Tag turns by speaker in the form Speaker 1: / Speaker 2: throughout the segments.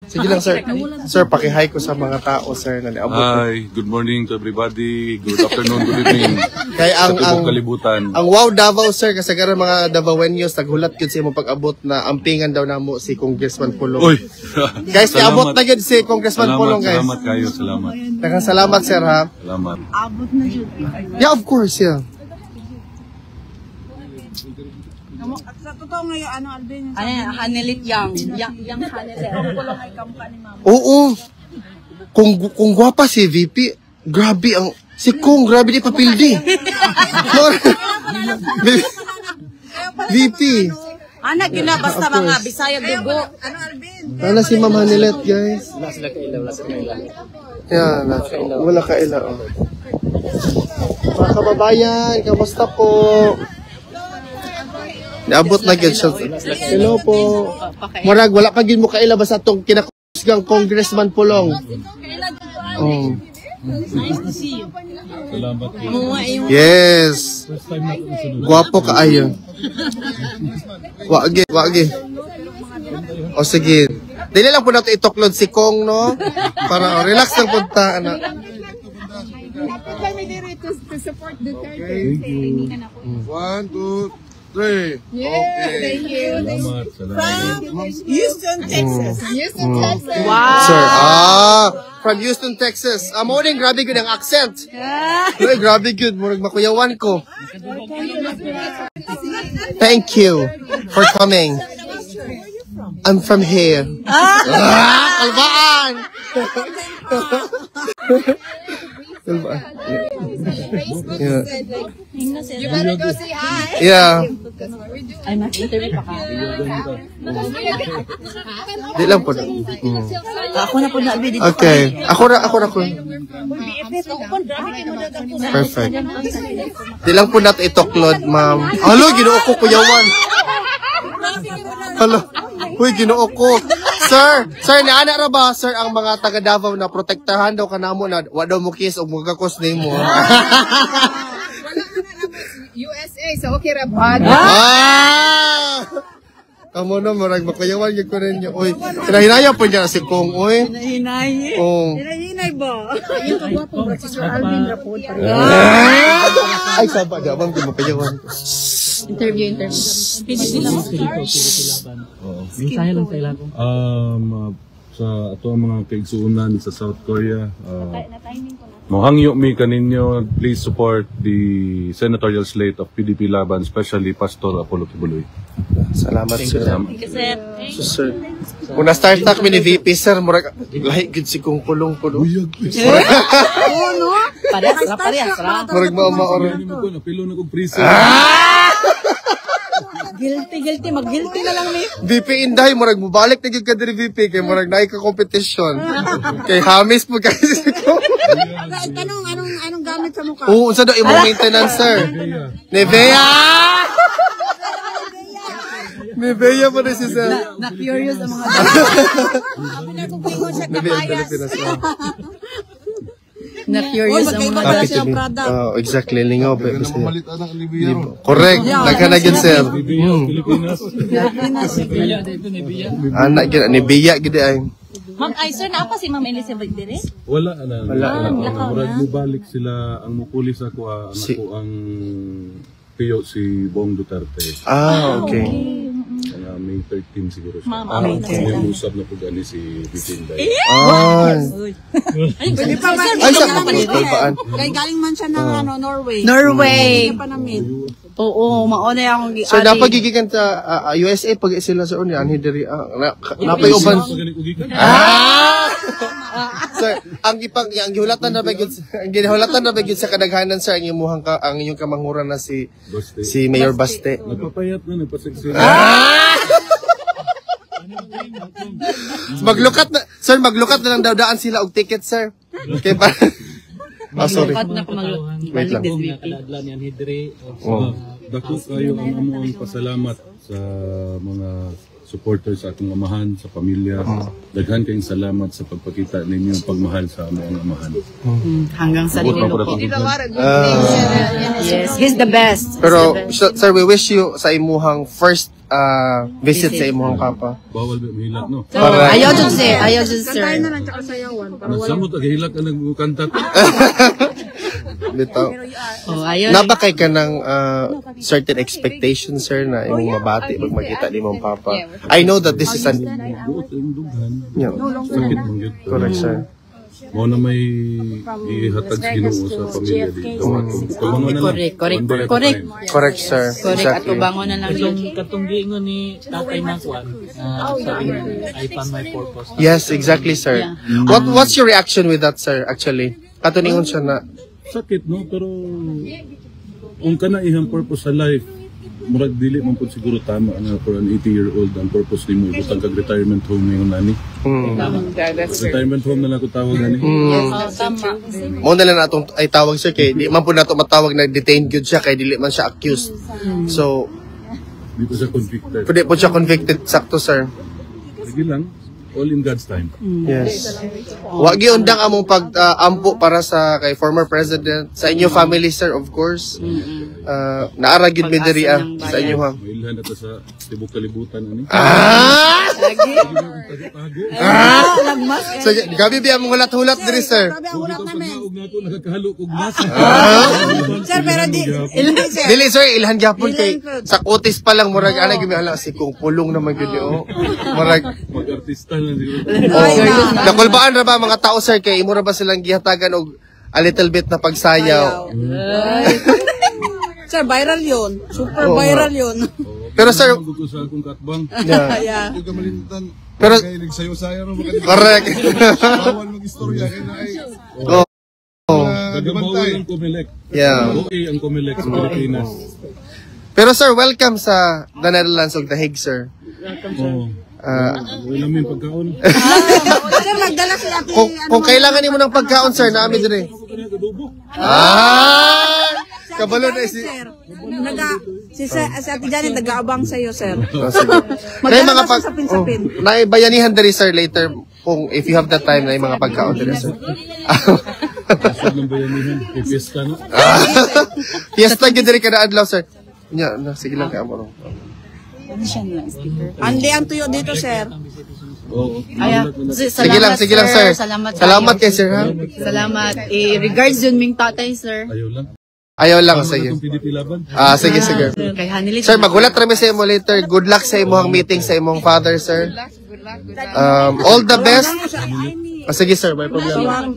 Speaker 1: Sige lang, sir. Sir, paki-hi ko sa mga tao, sir, na niabot.
Speaker 2: Hi, good morning to everybody. Good afternoon, good evening.
Speaker 1: Kay ang
Speaker 2: kalibutan.
Speaker 1: Ang wow Davao, sir, kasi karon mga Davaoenos naghulat gyud sa imong pag-abot na ampingan daw namo si Congressman Pulong.
Speaker 2: Uy.
Speaker 1: Guys, niabot na gyud si Congressman Pulong, guys.
Speaker 2: Salamat kayo, salamat.
Speaker 1: Daghang salamat, sir, ha.
Speaker 2: Salamat.
Speaker 3: Abot na jud.
Speaker 1: Yeah, of course, yeah.
Speaker 3: Sa totoo ngayon, ano, Alvin? Ano, Hanelit Yang. Yang Hanelit. Ang kulong ay kampa ni Mama.
Speaker 1: Oo. Kung gwapa si VP, grabe ang si Kong, grabe di papildi. VP.
Speaker 3: Anak yun na, basta mga Bisaya dugo. Ano, Alvin?
Speaker 1: Wala si Ma'am Hanelet, guys. Yeah, wala ka ila. Oh. Mga kababayan, kamusta po? Naabot na gyud siya. Hello po. Murag wala pa gyud mo kaila basta tong kinakusgang Congressman Pulong. Oh.
Speaker 3: Nice to see you.
Speaker 2: Salamat.
Speaker 1: Yes. Guwapo ka ayo. Wagi. O sige. Dili lang po nato itoklod si Kong, no? Para relax lang punta ana.
Speaker 4: Dapat kami dito to support the
Speaker 1: Okay. 1, 2, 3.
Speaker 4: Yeah,
Speaker 1: Okay.
Speaker 4: thank you.
Speaker 2: Salamat.
Speaker 3: Houston, Texas.
Speaker 4: Houston, Texas.
Speaker 3: Wow.
Speaker 1: Sir, from Houston, Texas. Morning, grabe good ang accent. Uy, grabe good. Murag makuyawan ko. Thank you for coming. I'm from here. Kalbaan! Kalbaan. Yeah.
Speaker 4: You better go say hi.
Speaker 1: Yeah.
Speaker 3: Ay, mas-interview pa ka.
Speaker 1: Di lang po.
Speaker 3: Ako na po na, Alvin.
Speaker 1: Okay. Ako na. Perfect. Di lang po natin itoklod, ma'am. Halo, ginoo ko, kuyawan. Halo. Uy, ginoo ko. Sir, naana ra ba, sir, ang mga taga Davao na protektahan daw kanamo na wa daw mo kiss o magkakos nimo.
Speaker 4: USA, so okay ra ba?
Speaker 1: Kamu no, marag makayawan gyud ko ninyo. Uy, hinahinaya po niya si Kong, uy.
Speaker 3: Hinahinay.
Speaker 1: Oh.
Speaker 3: Hinahinay ba? Ayun, kagwapo. Si Sir Alvin Rapod.
Speaker 1: Ay, saba, dabang di makayawan.
Speaker 3: Interview.
Speaker 5: Mensahe lang sa ila ko.
Speaker 2: Sa ato ang mga kaigsuunan sa South Korea, mohangyo mi kaninyo, please support the senatorial slate of PDP Laban, especially Pastor Apollo Kibuloy.
Speaker 1: Salamat, sir.
Speaker 3: Kasi,
Speaker 1: Sir. Kung na-start tak mi ni VP, sir, murag lahi gid si Kong Pulong po.
Speaker 3: oo, no? Parehas ra.
Speaker 1: Murag maoro.
Speaker 2: Napilo na kong prison.
Speaker 3: Guilty. Mag-guilty na lang, mi.
Speaker 1: VP Inday, murag mubalik na gyud ka diri VP kay murag naay ka competition. Kay Hamis po kasi si Kong.
Speaker 3: Tanong, anong gamit sa mukha?
Speaker 1: Oo, unsa daw imong maintenance, sir? Nivea! Nivea pa rin si sir.
Speaker 3: Na-curious ang mga
Speaker 1: Nivea Pilipinas.
Speaker 3: Na-curious ang mga
Speaker 1: Happy to be. Oh, exactly. Lingaw pa. Correct. Nagka na gyud, sir. Anak gyud ni Biya gyud ay.
Speaker 6: Ma'am, ay sir, naapa si Ma'am Elizabeth dire?
Speaker 2: Wala na.
Speaker 6: lakaw
Speaker 2: Murag
Speaker 6: na.
Speaker 2: mubalik sila, ang mupulis ako, ang tiyo si Bong Duterte.
Speaker 1: Okay.
Speaker 2: May 13 siguro siya.
Speaker 6: Ma'am,
Speaker 2: May usap na po gani si Bitinday.
Speaker 3: Pwede pa ba?
Speaker 1: Ay, sa kalbaan.
Speaker 3: Galing man siya ng Norway.
Speaker 6: Norway.
Speaker 3: Hindi pa namin.
Speaker 6: Oo, mauna yung
Speaker 1: Sir, dapat gigikan ta USA pag sila sa unya anhi diri napay uban. Sir, ang gihulatan na bagid sa kadaghanan, sir, ang inyong kamanghuran na si Mayor Baste.
Speaker 2: Nagpapayat na, nagpaseksyon.
Speaker 1: Maglukat na lang daan sila og ticket, sir. Okay pa. Sorry. Wait lang.
Speaker 5: Kadadlan yan hidre.
Speaker 2: Dako kayo ang amuang pasalamat sa mga supporters sa akong amahan, sa pamilya. Daghan kayong salamat sa pagpakita ninyong pagmahal sa among amahan.
Speaker 6: Hanggang sa
Speaker 2: Abot na
Speaker 6: dulo
Speaker 2: po
Speaker 6: po.
Speaker 2: na
Speaker 6: Yes, he's the best.
Speaker 1: Pero sir, we wish you sa imuhang first visit sa imuhang kapa.
Speaker 2: Bawal ba mahilak, no?
Speaker 6: Ayaw dun sir. Ayaw dun sir.
Speaker 3: Kantahin na lang tsaka sayawan. Para wala.
Speaker 2: Nagsamot, agahilak ka nagkanta.
Speaker 1: Bitaw.
Speaker 6: Oh, ayaw.
Speaker 1: Nabakay ka ng certain expectations, sir, na imong mabati pag makita ni mong papa. I know that this is an...
Speaker 2: Buot ang dughan.
Speaker 1: Yeah,
Speaker 2: Sakit mong yun.
Speaker 1: correct, sir.
Speaker 2: Mo na may ihatag sa Ginoo sa pamilya dito. Tumangon na lang.
Speaker 6: Correct.
Speaker 2: One day at a
Speaker 6: Correct.
Speaker 2: time.
Speaker 1: Correct, sir.
Speaker 6: Correct. At
Speaker 1: Exactly.
Speaker 6: ubangon na lang yun.
Speaker 5: Katong giingon ni Tatay Nakwan, sabi niya, I found my purpose.
Speaker 1: Yes, exactly, sir. What's your reaction with that, sir, actually? Katuningon siya na...
Speaker 2: Sakit, no? Pero kung ka na ihang purpose sa life, murag dili man po siguro tama na for an 80-year-old ang purpose ni mo ibutang kag retirement home ngayon nani. Retirement home na lang ko tawag nani.
Speaker 1: Mo na lang natong ay tawag, sir, kay di man po nato matawag na detained gyud siya kay dili man siya accused. So,
Speaker 2: Di ko siya convicted.
Speaker 1: pwede po siya convicted, sakto, sir.
Speaker 2: Sige lang, all in God's time.
Speaker 1: Yes. Wa giundang among pag-ampo para sa kay former president, sa inyo family, sir, of course. Naara gyud mi diri sa inyo, ha.
Speaker 2: Mailhan na to sa tibok kalibutan ani.
Speaker 1: So, gabi biya mong hulat-hulat diri, sir.
Speaker 3: Grabe ang ulat namin.
Speaker 2: Ug nato nagakahalo og mas.
Speaker 3: Sir, pero di. Sir.
Speaker 1: Dili, sir, ilhan gyapon kay sa kutis pa lang murag ana gyud mi hala si kung pulong naman gyud yo. Murag
Speaker 2: Mag-artista na siguro.
Speaker 1: nakulbaan ra ba mga tao, sir, kay imo ra ba silang gihatagan og a little bit na pagsayaw.
Speaker 3: Sir, viral yun. Super viral yun.
Speaker 1: Pero, sir,
Speaker 2: Magod ko sa akong katbang.
Speaker 1: yeah.
Speaker 3: Yeah.
Speaker 1: Pero
Speaker 7: Nagsayo-sayo ro makadili.
Speaker 1: correct.
Speaker 7: Bawal mag-istorya kay na ay
Speaker 2: Nagabawal ang Comelec.
Speaker 1: Yeah.
Speaker 2: Okay ang Comelec sa Pilipinas.
Speaker 1: Pero, sir, welcome sa the Netherlands ug The Hague, sir.
Speaker 2: Oo. Wala may pagkaon.
Speaker 3: Sir, magdala si ate.
Speaker 1: Kung kailangan nimo ng pagkaon, sir, naami dire.
Speaker 2: Adobo.
Speaker 1: Kabalo na si...
Speaker 3: Sir, si ate Janet nag-aabang sa'yo, sir.
Speaker 1: Sige. Nay
Speaker 3: Magdala
Speaker 1: mga
Speaker 3: ka sa sapin-sapin.
Speaker 1: naibayanihan diri, sir, later kung if you have the time na mga pagkaon diri, sir.
Speaker 2: Sa ng bayanihan. Pipiesta na.
Speaker 1: Fiesta gyud diri kada adlaw, sir. Nya, sige lang kay amo.
Speaker 3: Andi ang tuyo dito, sir.
Speaker 2: Oo.
Speaker 1: Sige lang, sir. Salamat kay sir, ha.
Speaker 6: Salamat. Regards yun ming tatay, sir.
Speaker 2: Ayaw lang.
Speaker 1: Ayaw lang, sige.
Speaker 2: Itong PDP laban.
Speaker 1: Sige, sige.
Speaker 6: Kay Hanilit.
Speaker 1: Sir, magulat rami sa imo later. Good luck sa imong meeting sa imong father, sir. All the best. Sige, sir, may problema.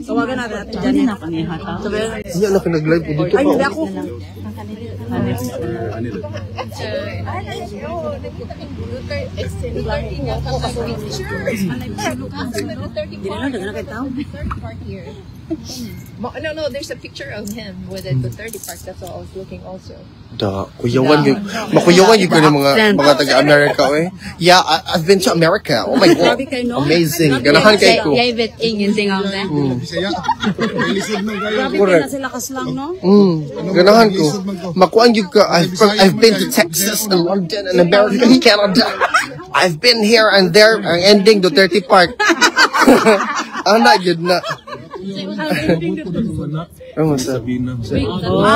Speaker 3: Tawagan natin ate Janet.
Speaker 1: Iya na kinag-live ko dito
Speaker 3: Ay, hindi
Speaker 1: pa.
Speaker 3: ako.
Speaker 4: No, there's a picture of him with the Duterte Park. That's what I was looking also.
Speaker 1: Da, kuyawan yun. Makuyawan yun ko ng mga taga-America, eh. Yeah, I've been to America. Oh my God. Amazing. Ganahan kay ko.
Speaker 6: Yay, bet ingin tingaw na.
Speaker 3: Grabe na sila kaslang, no?
Speaker 1: Ganahan ko. Makuan yun ka. I've been to Texas and London and America and Canada. I've been here and there. Ang ending, Duterte Park. Ana, yun na.
Speaker 2: Sabina.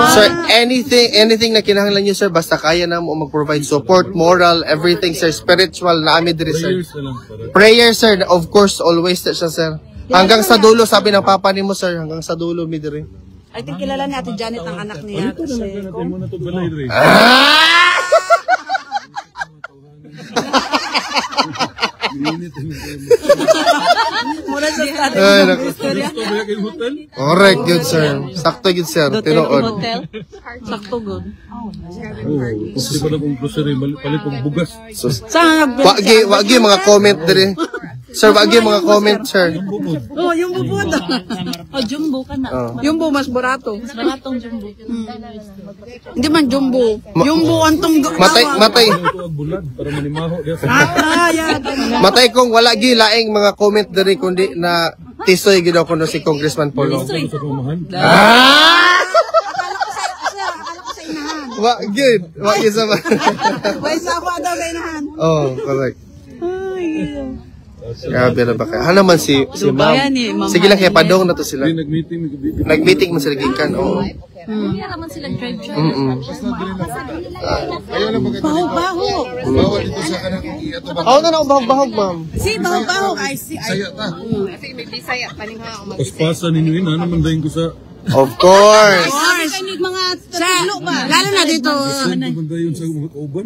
Speaker 1: Sir, anything na kinahanglan niyo, sir, basta kaya na mo mag-provide support, moral, everything, sir, spiritual, naami diri, sir.
Speaker 2: Prayers na lang para.
Speaker 1: Prayer, sir, of course, always siya, sir. Hanggang sa dulo, sabi ng papa ni mo, sir, hanggang sa dulo, mi diri.
Speaker 3: I think kilala ni ate Janet ang anak niya.
Speaker 2: Ito na lang natin muna ito balay rin.
Speaker 3: Mura sa ate.
Speaker 1: Ay, naku.
Speaker 2: Gusto ba yung hotel?
Speaker 1: Correct, good, sir. Sakto, good, sir. Tinuod.
Speaker 6: Hotel. Sakto good.
Speaker 2: Oo. Kasi pa na kung grocery, palit pag bugas.
Speaker 3: Saan nag-
Speaker 1: Wagi mga comment diri. Sir, wagi mga comment, sir.
Speaker 3: Oh, yung bubod.
Speaker 6: O, jumbo ka na.
Speaker 3: Yung bu mas barato.
Speaker 6: Maratong jumbo.
Speaker 3: Hindi man jumbo. Jumbo antong
Speaker 1: Matay
Speaker 2: Ito ang bulad para manimaho.
Speaker 3: yeah.
Speaker 1: matay kong wala gi laing mga comment diri kundi na tisoy gid ako no si Congressman Polo.
Speaker 2: Sa pamahan.
Speaker 3: Akala ko sa inahan.
Speaker 1: Wa good. Wa gyud sa man.
Speaker 3: May sawa daw sa inahan.
Speaker 1: Oh, correct. Grabe na ba kayo? Naman si ma'am. Sige lang, kaya padong na to sila.
Speaker 2: Nag-meeting.
Speaker 1: Nag-meeting mo sila gikan. Oo.
Speaker 6: Hindi naman sila drive-drive.
Speaker 7: Ayaw lang magkatali ko.
Speaker 3: Baho.
Speaker 7: Bawal dito sa kanang iato ba?
Speaker 1: Ako na bahog-bahog, ma'am.
Speaker 3: Si baho. Ay, si.
Speaker 7: Saya ta.
Speaker 4: I think may Bisaya paninga o
Speaker 2: Paspasan ninyo yun, naman dahin ko sa...
Speaker 1: Of course.
Speaker 3: Mga talo ba? Lalo na dito.
Speaker 2: Naman dahin sa mga kauban.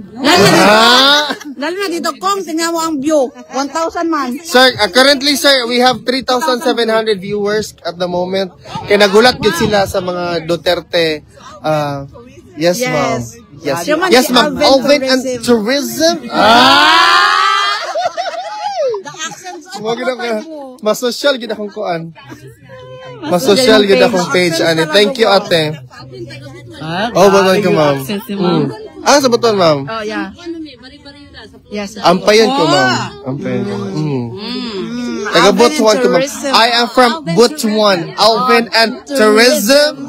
Speaker 3: Lalo na dito, Kong, tingnan mo ang view. 1,000 man.
Speaker 1: Sir, currently, sir, we have 3,700 viewers at the moment. Kaya nagulat yun sila sa mga Duterte. Yes, ma'am. Yes, yes, ma'am. Alvin and tourism.
Speaker 3: The accents of
Speaker 1: Mga gina ka. Mas social gina akong kuan. Mas social gina akong page, ani. Thank you, ate. Oh, welcome, ma'am. Sa buton, ma'am.
Speaker 3: Oh, yeah. Yes.
Speaker 1: Ampayan ko, ma'am. Ampayan ko. Taga Butuan ko, ma'am. I am from Butuan. Alvin and tourism.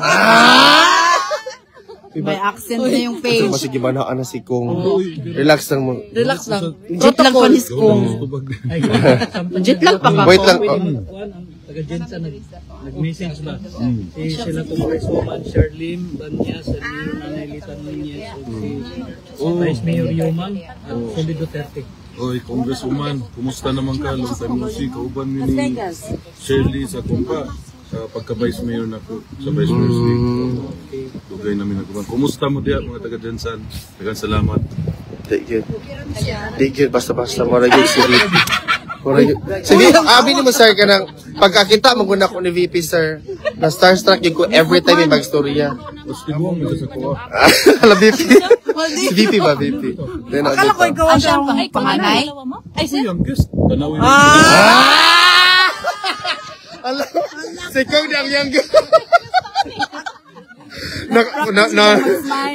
Speaker 3: May accent na yung page.
Speaker 1: Kasi gibanaan na si Kong. Relax lang mo.
Speaker 3: Relax lang. Jet lag pa ni Kong. Jet lag pa ka.
Speaker 1: Wait lang. Oh.
Speaker 5: Taga-Jensa nag-message ba? Sila Congresswoman Sherlyn Banyas, Salino Nanaylitan Nunez, si Vice Mayor Yumang, at Soli Duterte.
Speaker 2: Oy, Congresswoman, kumusta naman ka? Long time no see, kauban ni Shirley sa kumpa. Sa pagka-Vice Mayor na ko, sa Vice Mayor Suite. Dugay namin nagkuman. Kumusta mo diya mga taga-Jensan? Daghang salamat.
Speaker 1: Di good. Basta-basta. Mora yun si VP. Sige, abi ni mo, sir, ka ng pagkakita, maguna ko ni VP, sir. Na starstruck yun ko every time yung mag-storya.
Speaker 2: Tapos tibuang mo sa kuha.
Speaker 1: Hala, VP. Si VP ba, VP?
Speaker 3: Akala ko ikaw ang panganay.
Speaker 6: Ay, sir.
Speaker 2: Youngest. Tanawin mo.
Speaker 1: Alam, si Kong di ang youngest.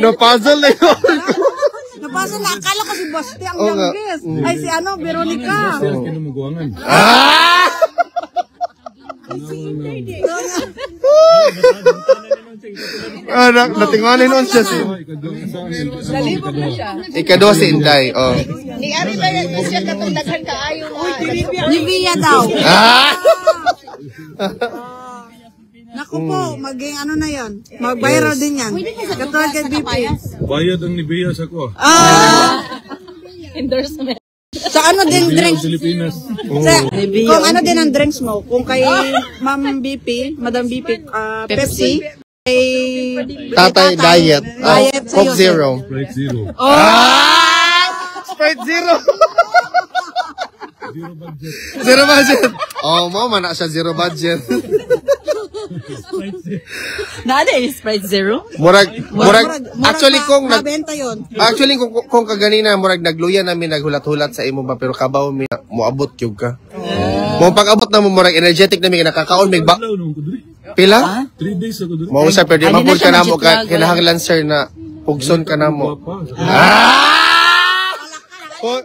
Speaker 1: Na-puzzle na yun.
Speaker 3: Napasa na, akala ko si Basti ang youngest. Ay, si Veronica.
Speaker 2: Sila kinumuguangan.
Speaker 1: Natinganin nun siya si...
Speaker 4: Nalibog na siya.
Speaker 1: Ikaduha si Inday. Oh.
Speaker 4: Ni Ari ba yan siya katong daghan kaayo nga.
Speaker 3: Ni Via daw.
Speaker 1: Ah!
Speaker 3: Naku po, maging ano na yan. Mag-viral din yan. Katulad kay BP.
Speaker 2: Bayad ang nibiya sa ko.
Speaker 6: Endorsement.
Speaker 3: Sa ano din drinks?
Speaker 2: Pilipinas.
Speaker 3: Kung ano din ang drinks mo, kung kay Ma'am BP, Madam BP, Pepsi, kay
Speaker 1: Tatay diet.
Speaker 3: Diet sa'yo,
Speaker 1: Coke Zero.
Speaker 2: Right zero.
Speaker 1: Sprite Zero. Zero budget. Oh, mama na siya zero budget.
Speaker 6: Nada eh, Sprite Zero.
Speaker 1: Murag, actually
Speaker 3: nabenta yun.
Speaker 1: kung kaganina, murag nagluya namin, naghulat-hulat sa imo ba, pero kabaw mi, moabot yung ka. Mo pag-abot na mo, murag energetic namin, nakakaon, may ba,
Speaker 2: Hello, nung ko diri.
Speaker 1: pila?
Speaker 2: 3 days ako diri.
Speaker 1: Mo siya, pero di
Speaker 6: Ay, di na
Speaker 1: mapul ka
Speaker 6: siya
Speaker 1: na mo,
Speaker 6: mag-jet lag,
Speaker 1: kinahanglan sir na, pugson ka na mo. Oh,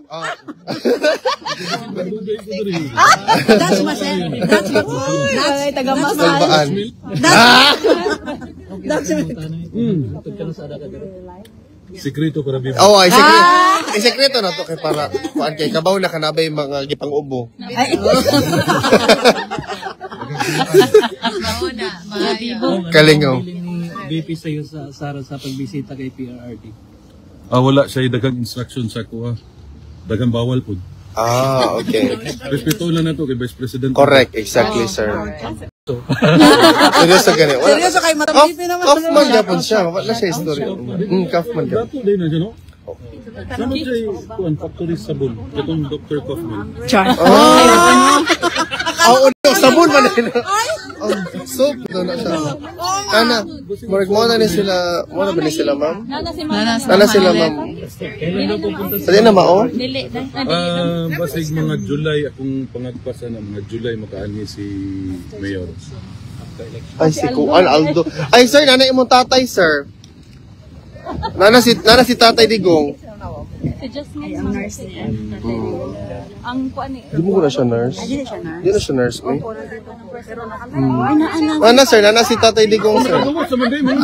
Speaker 3: That's masel. That's
Speaker 6: Ay, taga-masal.
Speaker 1: salbaan.
Speaker 2: Sikreto para bibi.
Speaker 1: Oh, ay sekreto na to kay para kuan kay kabaw na kanabay mga gipang ubo. Kalingaw.
Speaker 5: BP sa'yo sa pagbisita kay PRRD.
Speaker 2: Wala siya daghang instruction sa kuha. Daghang bawal po.
Speaker 1: Okay.
Speaker 2: Respeto lang na to kay Vice President.
Speaker 1: Correct, exactly, sir. Seryoso gani.
Speaker 3: Seryoso kay Madam BP naman.
Speaker 1: Kaufman yapon siya. Wala siya istorya. Kaufman yapon.
Speaker 2: Dato din na siya, no? Sama siya yung factory sabon. Itong Dr. Kaufman.
Speaker 1: Sabon man nila. Soap doon na siya. Kana, murag mo na ni sila, mo na ba ni sila, ma'am? Nana sila, ma'am.
Speaker 5: Kailan daw pupunta
Speaker 1: Sali na, mao?
Speaker 2: Basig mga July, akong pangagpasa na mga July makaani si Mayor.
Speaker 1: Ay, si Kuan Aldo. Ay, sir, nanay imong tatay, sir. Nana si Tatay Digong.
Speaker 6: Si Jasmine ang nurse. Ang kuan eh.
Speaker 1: Di mo ko na siya nurse. Di na siya nurse, may.
Speaker 6: Ana.
Speaker 1: Nana, sir, nana si Tatay Digong, sir.
Speaker 2: Sa Monday, man.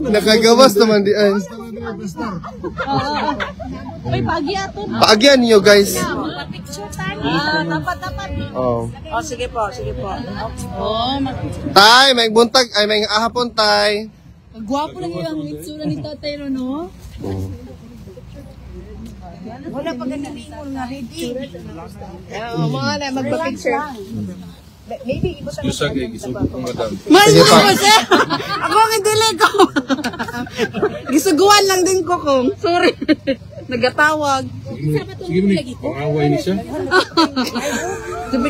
Speaker 1: Nakagawas naman di ay.
Speaker 6: Ay, pagi ato.
Speaker 1: Paagyan niyo guys.
Speaker 6: Picture tayo. Dapat.
Speaker 1: Oh.
Speaker 3: Oh, sige po.
Speaker 1: Tay, may buntag, ay may ahapon tay.
Speaker 6: Gwapo lang yung itsura ni Tatay no?
Speaker 3: Wala pa ganalingon nga ready. Mga na magpa-picture. Maybe iba sa
Speaker 2: Excuse kay gisugod ko madam.
Speaker 3: Mas
Speaker 1: Sige pa.
Speaker 3: ako ang idili ko. Gisuguan lang din ko kung. Sorry. Nagatawag.
Speaker 2: Sige mo ni, away ni siya.
Speaker 3: Sabi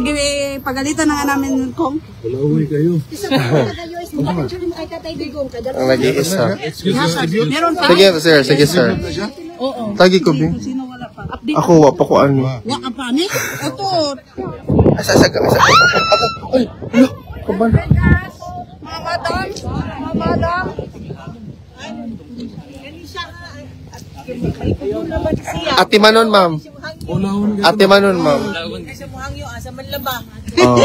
Speaker 3: pagalitan na nga namin kong.
Speaker 2: Wala away kayo.
Speaker 1: Ang nag-iisa.
Speaker 3: Meron pa.
Speaker 1: Sige sir.
Speaker 3: Oo.
Speaker 1: Tagi ko bin.
Speaker 3: Sino wala pa? Update.
Speaker 1: Ako wa pa ko ano.
Speaker 3: Wa ka pa ni? Ito.
Speaker 1: Asa. Ay, ano? Kaban.
Speaker 3: Madam.
Speaker 1: Ate Manon, ma'am. Ate Manon, ma'am. Oh.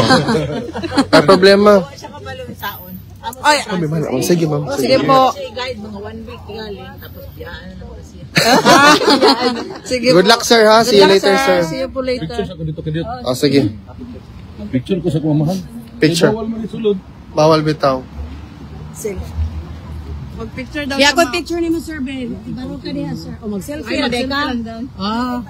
Speaker 1: May problema.
Speaker 3: Ay,
Speaker 1: Sige, ma'am.
Speaker 3: sige po. Sige
Speaker 1: Good luck, sir, ha? See you later, sir.
Speaker 3: See you po later.
Speaker 2: Picture sa ko dito kadiyot.
Speaker 1: Oh, sige.
Speaker 2: Picture ko sa kumamahan.
Speaker 1: Picture.
Speaker 2: Bawal man isulod.
Speaker 1: Bawal bitaw.
Speaker 3: Sige. Mag-picture daw.
Speaker 6: Kaya
Speaker 3: sa
Speaker 6: ko picture ni mo, Sir Ben. Ibaro ka diha, Sir. O mag-selfie na
Speaker 3: Ay,
Speaker 6: ka.
Speaker 3: Ah.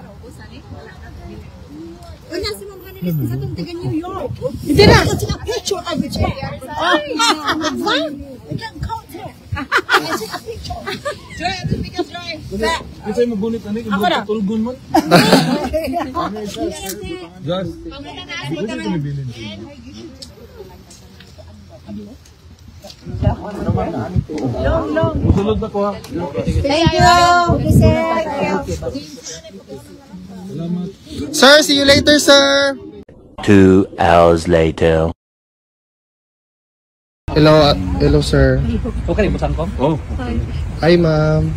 Speaker 6: Una si Ma'am Hanelis sa tong taga New York. Hindi na. Sa picture of the chair. Oh, again, content. Take a picture.
Speaker 3: Joy, ano bigas, Joy?
Speaker 2: Kasi mabunit ani
Speaker 3: Ako na.
Speaker 2: tulgon man. Gas. Buti ko nibilin. Musulod na ko ha.
Speaker 6: Thank you.
Speaker 2: Salamat.
Speaker 1: Sir, see you later, sir.
Speaker 8: 2 hours later.
Speaker 1: Hello, sir.
Speaker 5: Okay, busan ko.
Speaker 2: Oh.
Speaker 1: Hi, ma'am.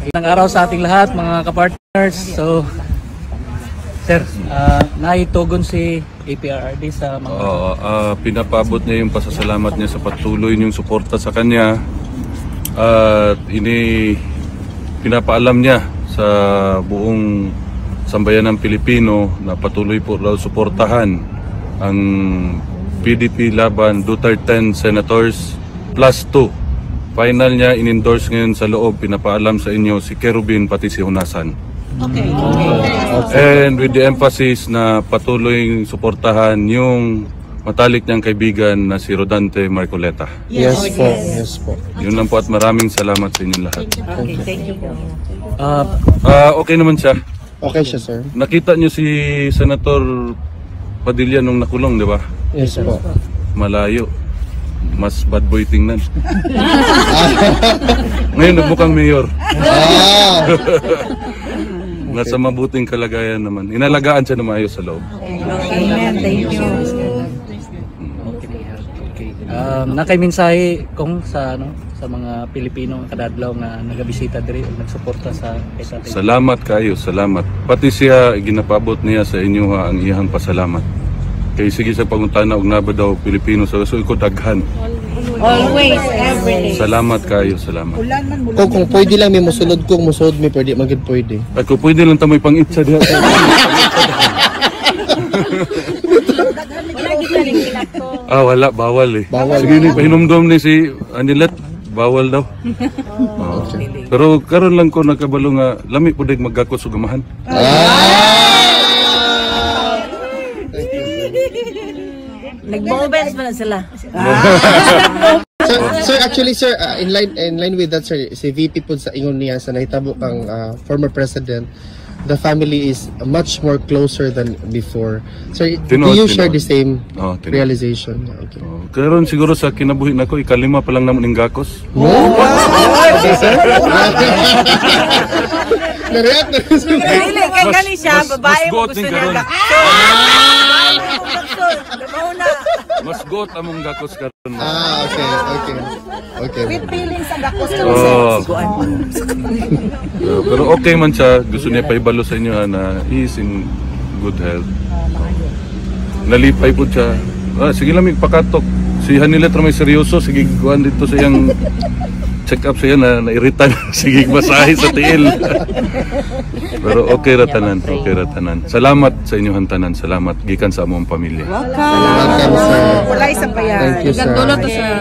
Speaker 5: Magandang araw sa ating lahat, mga kapartners. So, sir, naitugon si APRRD sa mga...
Speaker 2: Pinapabot niya yung pasasalamat niya sa patuloy niyong suporta sa kanya. At pinapaalam niya sa buong sambayan ng Pilipino na patuloy po raw suportahan ang PDP laban Duterte 10 Senators plus 2. Final niya in-endorse ngayon sa loob, pinapaalam sa inyo si Kerubin pati si Hunasan.
Speaker 3: Okay.
Speaker 2: And with the emphasis na patuloy suportahan yung matalik niyang kaibigan na si Rodante Marcoleta.
Speaker 1: Yes po. Yes po.
Speaker 2: Yun lang po at maraming salamat sa inyong lahat. Okay naman siya.
Speaker 1: Okay siya, sir.
Speaker 2: Nakita niyo si Senator Padilla nung nakulong, di ba?
Speaker 1: Yes po.
Speaker 2: Malayo. Mas bad boy tingnan. Ngayon nagmukhang mayor. Nasa mabuting kalagayan naman. Inalagaan siya na maayos sa loob.
Speaker 3: Amen. Thank you.
Speaker 5: Nakaimensahe kung sa mga Pilipino kadadlaw nga nagabisita diri ug nagsuporta sa kay Tatay.
Speaker 2: Salamat kayo, salamat. Pati siya, ginapabot niya sa inyo ang iyang pasalamat. Kay sige sa pangutana og naba daw Pilipino sa so ko daghan.
Speaker 3: Always, every day.
Speaker 2: Salamat kayo, salamat.
Speaker 1: Kung pwede lang may musunod kung musunod may pwede, magid pwede.
Speaker 2: At kung pwede lang tamoy pang-itsa diha. Wala, bawal eh.
Speaker 1: Bawal.
Speaker 2: Sige ni pahinumdom ni si Anilet, bawal daw. Pero karon lang ko nakabalo nga lami pud magakot sa gamahan.
Speaker 3: Nag-bobels pa na sila.
Speaker 1: Sir, actually, sir, in line with that, sir, si VP po sa ingon niya sa nahitabo kang former president, the family is much more closer than before. Sir, do you share the same realization? Okay.
Speaker 2: Karon siguro sa kinabuhi nako ikalima pa lang namon ning gakos.
Speaker 1: Okay, sir. Nareact na sir.
Speaker 3: Dili, kay gani siya, babae mo gusto niya.
Speaker 2: Mas got among gakos karon.
Speaker 1: Okay.
Speaker 3: With feelings sa gakos ka
Speaker 2: Pero okay man siya, gusto niya paibalo sa inyo na he is in good health. Nalipay po siya. Sige lang pakatok. Si Hanilet may seryoso, sige kuhan dito sa iyang check up siya na nairitan. Sige masahe sa tiil. Pero okay ra tanan, okay ra tanan. Salamat sa inyong tanan, salamat gikan sa among pamilya.
Speaker 1: Welcome, sir.
Speaker 3: Wala isang pa yan.
Speaker 1: Thank you, sir.
Speaker 4: Dulo to sir.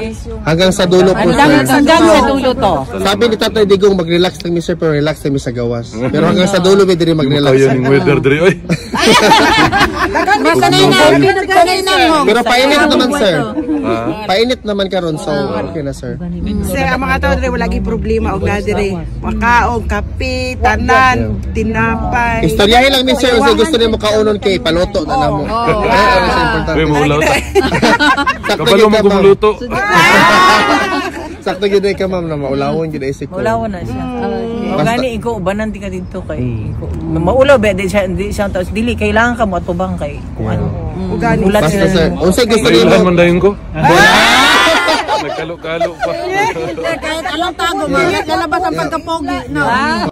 Speaker 1: Hanggang sa dulo po, sir.
Speaker 4: Hanggang sa dulo to.
Speaker 1: Sabi ni Tatay Digong, mag-relax lang mi, sir, pero relax lang mi sa gawas. Pero hanggang sa dulo, may diri mag-relax.
Speaker 2: Kaya ning weather diri oy.
Speaker 3: Sanay na mo.
Speaker 1: Pero painit naman, sir. Painit naman karon, so okay na, sir.
Speaker 3: Sir, ang mga tao dire wala gi problema og na dire. Makaon, kape, tanan, tinapay.
Speaker 1: Istoryahin lang ni sir, kasi gusto niya makaunon kay paluto na namo. Ano sa importante.
Speaker 2: Uy, maulaw ta.
Speaker 1: Sakto
Speaker 2: Kabalo
Speaker 1: gyud
Speaker 2: mo
Speaker 1: ka, ma'am.
Speaker 2: gumuluto.
Speaker 1: Sakto gyud ka, ma'am, na maulawon gyud isip ko.
Speaker 9: Maulaw na siya. O gani ikaw ubanan ti ka dito kay maulaw ba di siya tapos dili kailangan ka mo atubang kay kung ano.
Speaker 3: Ugani.
Speaker 9: Ulat
Speaker 1: Basta,
Speaker 9: sila.
Speaker 1: sir. Unsay gusto niyo?
Speaker 2: Nailan man dayon ko. Nagkalo-kalo pa.
Speaker 3: Kahit alam tago, lalabas ang pagkapogi. No.